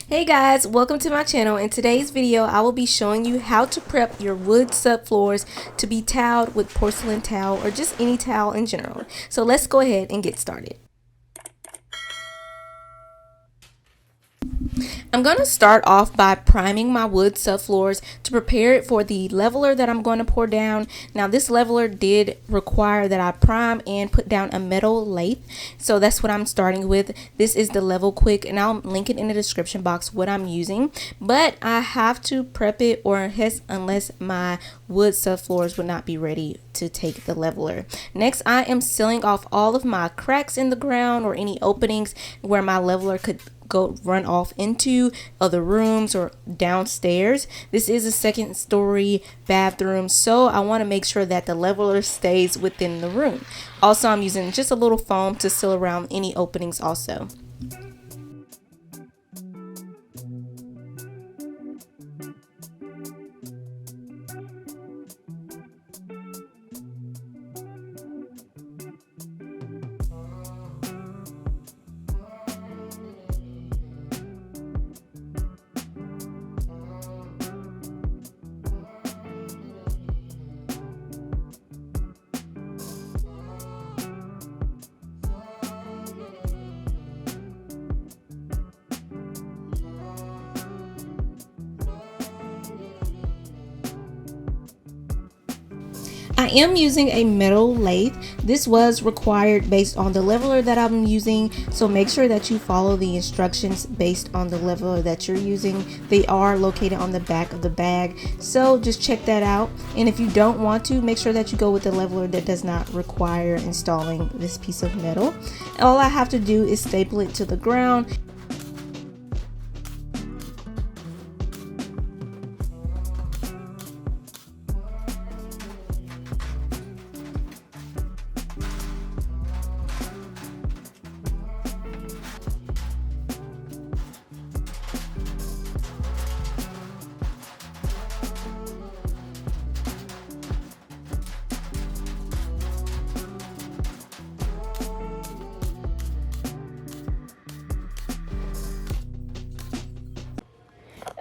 Hey guys, welcome to my channel. In today's video, I will be showing you how to prep your wood subfloors to be toweled with porcelain towel or just any towel in general. So let's go ahead and get started. I'm going to start off by priming my wood subfloors to prepare it for the leveler that I'm going to pour down. Now this leveler did require that I prime and put down a metal lathe, so that's what I'm starting with. This is the Level Quick, and I'll link it in the description box what I'm using, but I have to prep it unless my wood subfloors would not be ready to take the leveler. Next, I am sealing off all of my cracks in the ground or any openings where my leveler could run off into other rooms or downstairs. This is a second story bathroom, so I want to make sure that the leveler stays within the room. Also, I'm using just a little foam to seal around any openings also. I am using a metal lathe. This was required based on the leveler that I'm using, so make sure that you follow the instructions based on the leveler that you're using. They are located on the back of the bag, so just check that out. And if you don't want to, make sure that you go with the leveler that does not require installing this piece of metal. All I have to do is staple it to the ground.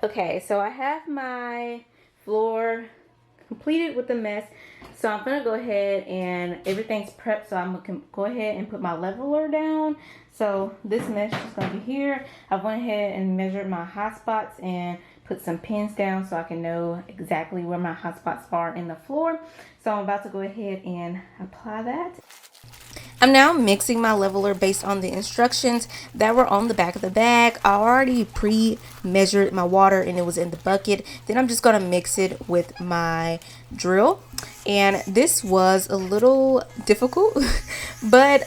Okay, so I have my floor completed with the mess. So I'm gonna go ahead and everything's prepped. So I'm gonna go ahead and put my leveler down. So this mesh is gonna be here. I went ahead and measured my hot spots and put some pins down so I can know exactly where my hot spots are in the floor. So I'm about to go ahead and apply that. I'm now mixing my leveler based on the instructions that were on the back of the bag. I already pre-measured my water and it was in the bucket. Then I'm just going to mix it with my drill. And this was a little difficult, but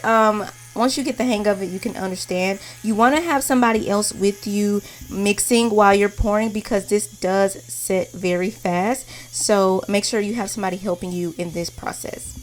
once you get the hang of it, you can understand. You want to have somebody else with you mixing while you're pouring because this does set very fast. So make sure you have somebody helping you in this process.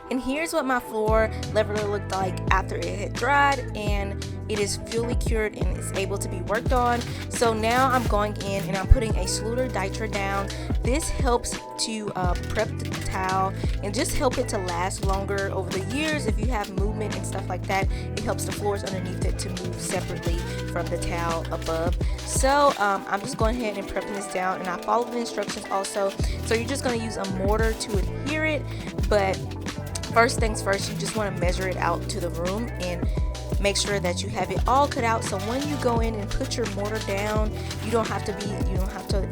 And here's what my floor leveler looked like after it had dried, and it is fully cured and is able to be worked on. So now I'm going in and I'm putting a Schulter Ditra down. This helps to prep the towel and just help it to last longer over the years. If you have movement and stuff like that, it helps the floors underneath it to move separately from the towel above. So I'm just going ahead and prepping this down, and I follow the instructions also. So you're just going to use a mortar to adhere it, but first things first, you just want to measure it out to the room and make sure that you have it all cut out, so when you go in and put your mortar down, you don't have to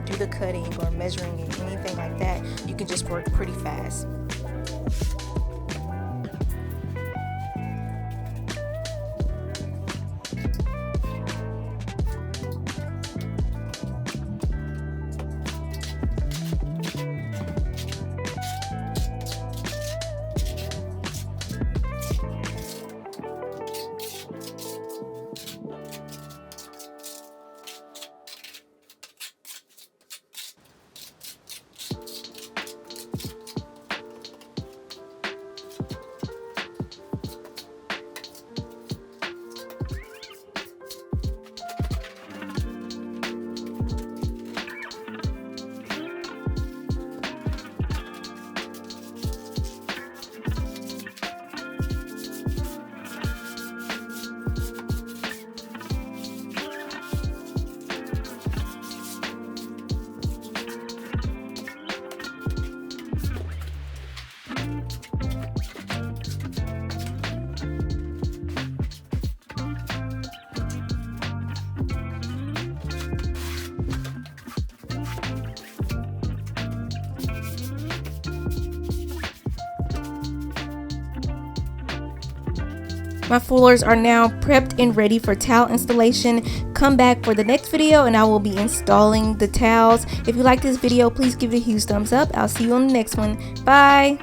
do the cutting or measuring or anything like that. You can just work pretty fast. My floors are now prepped and ready for towel installation. Come back for the next video and I will be installing the towels. If you like this video, please give it a huge thumbs up. I'll see you on the next one. Bye.